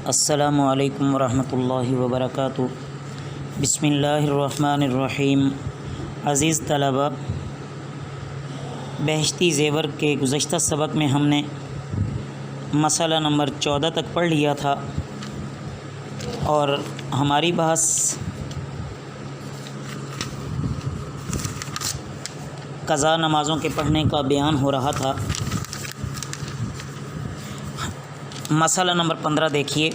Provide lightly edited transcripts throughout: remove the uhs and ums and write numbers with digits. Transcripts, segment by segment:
अस्सलामु अलैकुम वरहमतुल्लाहि वबरकातुहू। बिस्मिल्लाहिर्रहमानिर्रहीम। अज़ीज़ तलबा, बहश्ती ज़ेवर के गुज़श्ता सबक में हमने मसला नंबर 14 तक पढ़ लिया था और हमारी बहस क़ज़ा नमाज़ों के पढ़ने का बयान हो रहा था। मसला नंबर 15 देखिए।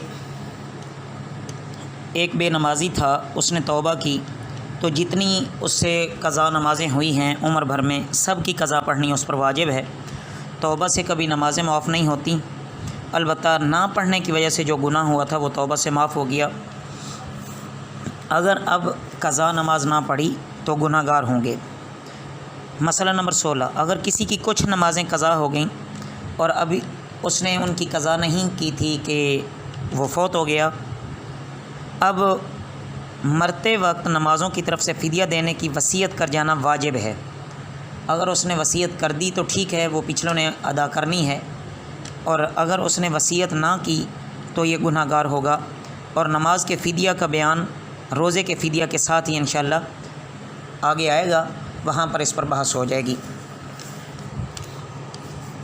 एक बेनमाज़ी था, उसने तौबा की तो जितनी उससे क़ज़ा नमाज़ें हुई हैं उम्र भर में, सब की क़ज़ा पढ़नी उस पर वाजिब है। तौबा से कभी नमाज़ें माफ़ नहीं होती, अलबत्ता ना पढ़ने की वजह से जो गुनाह हुआ था वो तौबा से माफ़ हो गया। अगर अब क़ज़ा नमाज ना पढ़ी तो गुनाहगार होंगे। मसला नंबर 16, अगर किसी की कुछ नमाज़ें क़ज़ा हो गईं और अभी उसने उनकी क़ज़ा नहीं की थी कि वो फौत हो गया, अब मरते वक्त नमाज़ों की तरफ से फ़िदिया देने की वसीयत कर जाना वाजिब है। अगर उसने वसीयत कर दी तो ठीक है, वो पिछलों ने अदा करनी है, और अगर उसने वसीयत ना की तो ये गुनाहगार होगा। और नमाज के फ़िदिया का बयान रोज़े के फ़िदिया के साथ ही इंशाअल्लाह आगे आएगा, वहाँ पर इस पर बहस हो जाएगी।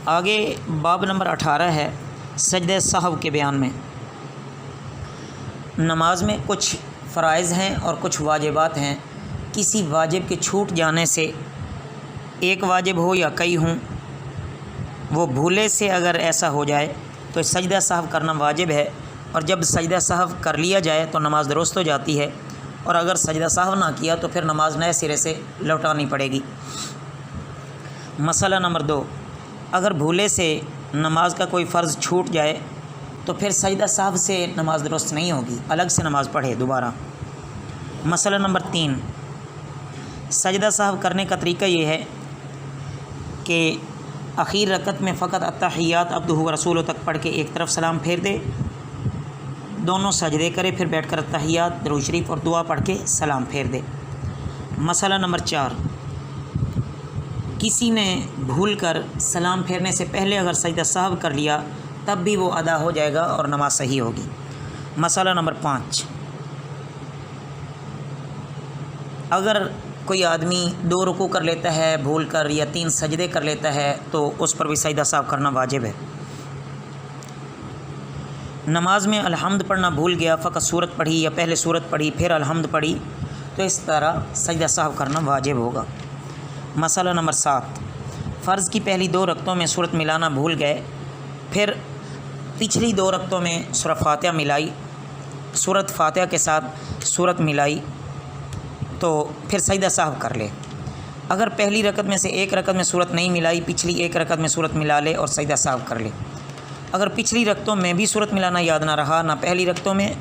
आगे बाब नंबर 18 है सजदे सहव के बयान में। नमाज में कुछ फ़राइज़ हैं और कुछ वाजिबात हैं। किसी वाजिब के छूट जाने से, एक वाजिब हो या कई हों, वो भूले से अगर ऐसा हो जाए तो सजदा सहव करना वाजिब है, और जब सजदा सहव कर लिया जाए तो नमाज दुरुस्त हो जाती है, और अगर सजदा सहव ना किया तो फिर नमाज नए सिरे से लौटानी पड़ेगी। मसला नंबर 2, अगर भूले से नमाज का कोई फ़र्ज़ छूट जाए तो फिर सजदा सहव से नमाज दुरुस्त नहीं होगी, अलग से नमाज पढ़े दोबारा। मसला नंबर 3, सजदा सहव करने का तरीका ये है कि आखिर रकत में फ़कत अत्तहियात अब्दुहु व रसूलुहु तक पढ़ के एक तरफ सलाम फेर दे, दोनों सजदे करे, फिर बैठकर अत्तहियात, दरूद शरीफ और दुआ पढ़ के सलाम फेर दे। मसला नंबर 4, किसी ने भूल कर सलाम फेरने से पहले अगर सजदा सहव कर लिया तब भी वो अदा हो जाएगा और नमाज सही होगी। मसला नंबर 5, अगर कोई आदमी 2 रुकू कर लेता है भूल कर, या 3 सजदे कर लेता है, तो उस पर भी सजदा सहव करना वाजिब है। नमाज में अलहम्द पढ़ना भूल गया, फ़कत सूरत पढ़ी या पहले सूरत पढ़ी फिर अलहम्द पढ़ी, तो इस तरह सजदा सहव करना वाजिब होगा। मसला नंबर 7, फ़र्ज़ की पहली 2 रकतों में सूरत मिलाना भूल गए, फिर पिछली 2 रकतों में सूरत फ़ातिहा मिलाई, सूरत फ़ातिहा के साथ सूरत मिलाई, तो फिर सजदा सहव कर ले। अगर पहली रकत में से एक रकत में सूरत नहीं मिलाई, पिछली एक रकत में सूरत मिला ले और सजदा सहव कर ले। अगर पिछली रकतों में भी सूरत मिलाना याद ना रहा, ना पहली रकतों में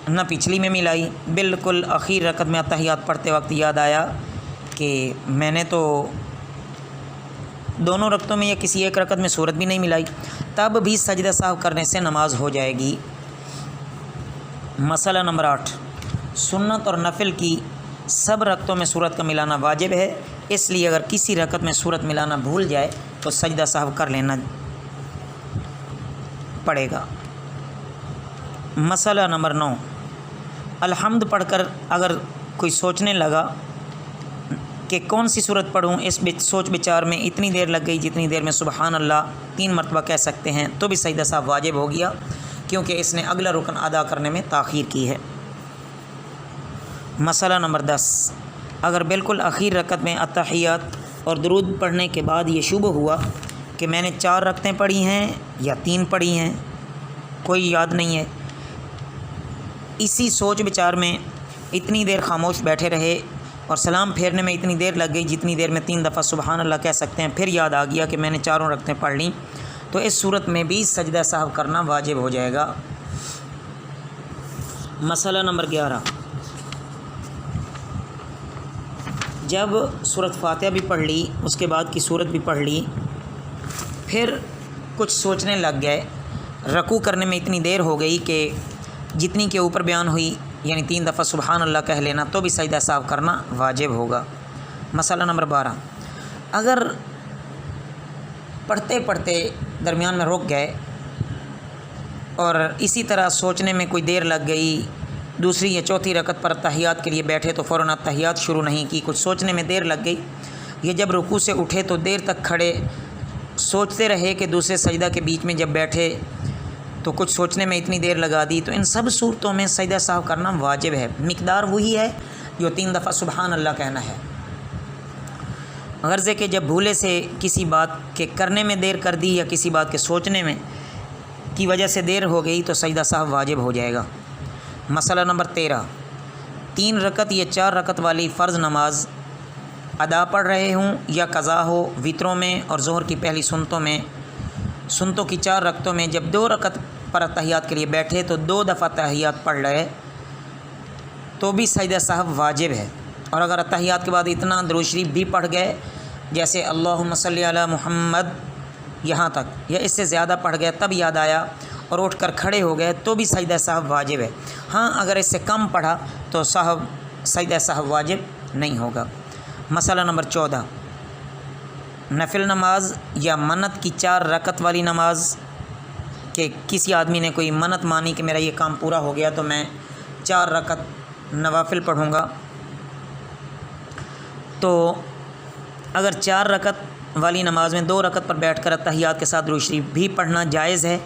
ना पिछली में मिलाई, बिल्कुल आखिर रकत में अत्तहियात पढ़ते वक्त याद आया कि मैंने तो दोनों रकतों में या किसी एक रकत में सूरत भी नहीं मिलाई, तब भी सजदा सहव करने से नमाज हो जाएगी। मसला नंबर 8, सुन्नत और नफिल की सब रकतों में सूरत का मिलाना वाजिब है, इसलिए अगर किसी रकत में सूरत मिलाना भूल जाए तो सजदा सहव कर लेना पड़ेगा। मसला नंबर 9, अलहम्द पढ़कर अगर कोई सोचने लगा कि कौन सी सूरत पढ़ूँ, इस सोच विचार में इतनी देर लग गई जितनी देर में सुबहान अल्लाह 3 मरतबा कह सकते हैं, तो भी सजदा सहव वाजिब हो गया, क्योंकि इसने अगला रुकन अदा करने में ताख़ीर की है। मसला नंबर 10, अगर बिल्कुल आखिर रकत में अत्तहियात और दरूद पढ़ने के बाद ये शुबह हुआ कि मैंने 4 रकतें पढ़ी हैं या 3 पढ़ी हैं, कोई याद नहीं है, इसी सोच विचार में इतनी देर खामोश बैठे रहे और सलाम फेरने में इतनी देर लग गई जितनी देर में 3 दफ़ा सुबहान अल्लाह कह सकते हैं, फिर याद आ गया कि मैंने 4 रकतें पढ़ लीं, तो इस सूरत में भी सजदा सहव करना वाजिब हो जाएगा। मसला नंबर 11, जब सूरत फ़ातिहा भी पढ़ ली, उसके बाद की सूरत भी पढ़ ली, फिर कुछ सोचने लग गए, रकू करने में इतनी देर हो गई कि जितनी के ऊपर बयान हुई यानी 3 दफ़ा सुबहान अल्लाह कह लेना, तो भी सजदा सहव करना वाजिब होगा। मसला नंबर 12, अगर पढ़ते पढ़ते दरमियान में रुक गए اور اسی طرح سوچنے میں کوئی دیر لگ گئی، دوسری یا چوتھی رکعت پر تحیات کے لیے بیٹھے تو فوراً تحیات شروع نہیں کی، کچھ سوچنے میں دیر لگ گئی، یہ جب رکوع سے اٹھے تو دیر تک کھڑے سوچتے رہے کہ دوسرے سجدہ کے بیچ میں جب بیٹھے تو کچھ سوچنے میں اتنی دیر لگا دی، تو ان سب صورتوں میں سجدہ سہو کرنا واجب ہے۔ مقدار وہی ہے جو 3 دفعہ سبحان اللہ کہنا ہے۔ غرض ہے کہ جب بھولے سے کسی بات کے کرنے میں دیر کر دی یا کسی بات کے سوچنے میں کی وجہ سے دیر ہو گئی تو سجدہ سہو واجب ہو جائے گا۔ مسئلہ نمبر 13، 3 رکعت یا 4 رکعت والی فرض نماز ادا پڑھ رہے ہوں یا قضا ہو، وطروں میں اور ظہر کی پہلی سنتوں کی 4 رکعتوں میں جب 2 رکعت پر تحیات کے لیے بیٹھے تو 2 دفعہ تحیات پڑھ رہے تو بھی سجدہ سہو واجب ہے، اور اگر تحیات کے بعد اتنا درود شریف بھی پڑھ گئے جیسے اللہم صلی علی محمد یہاں تک یا اس سے زیادہ پڑھ گئے تب یاد آیا اور اٹھ کر کھڑے ہو گئے تو بھی سجدہ سہو واجب ہے۔ ہاں اگر اس سے کم پڑھا تو سجدہ سہو واجب نہیں ہوگا۔ مسئلہ نمبر 14، نفل نماز یا منت کی 4 رکعت والی نماز، کہ کسی آدمی نے کوئی منت مانی کہ میرا یہ کام پورا ہو گیا تو میں 4 رکعت نوافل پڑھوں گا، تو اگر 4 رکعت والی نماز میں 2 رکعت پر بیٹھ کر تحیات کے ساتھ درود شریف بھی پڑھنا جائز ہے،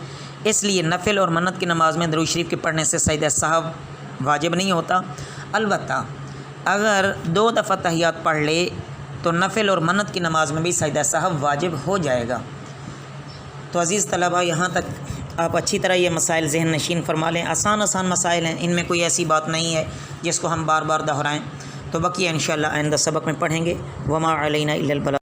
اس لیے نفل اور منت کی نماز میں درود شریف کے پڑھنے سے سجدہ سہو واجب نہیں ہوتا۔ البتہ اگر 2 دفعہ تحیات پڑھ لے تو نفل اور منت کی نماز میں بھی سجدہ سہو واجب ہو جائے گا۔ تو عزیز طلبہ، یہاں تک آپ اچھی طرح یہ مسائل ذہن نشین فرما لیں۔ آسان مسائل ہیں، ان میں کوئی ایسی بات نہیں ہے جس کو ہم بار بار دہرائیں، تو بقیہ انشاءاللہ آئندہ سبق میں پڑھیں گے۔ وما علینا الا البلاغ۔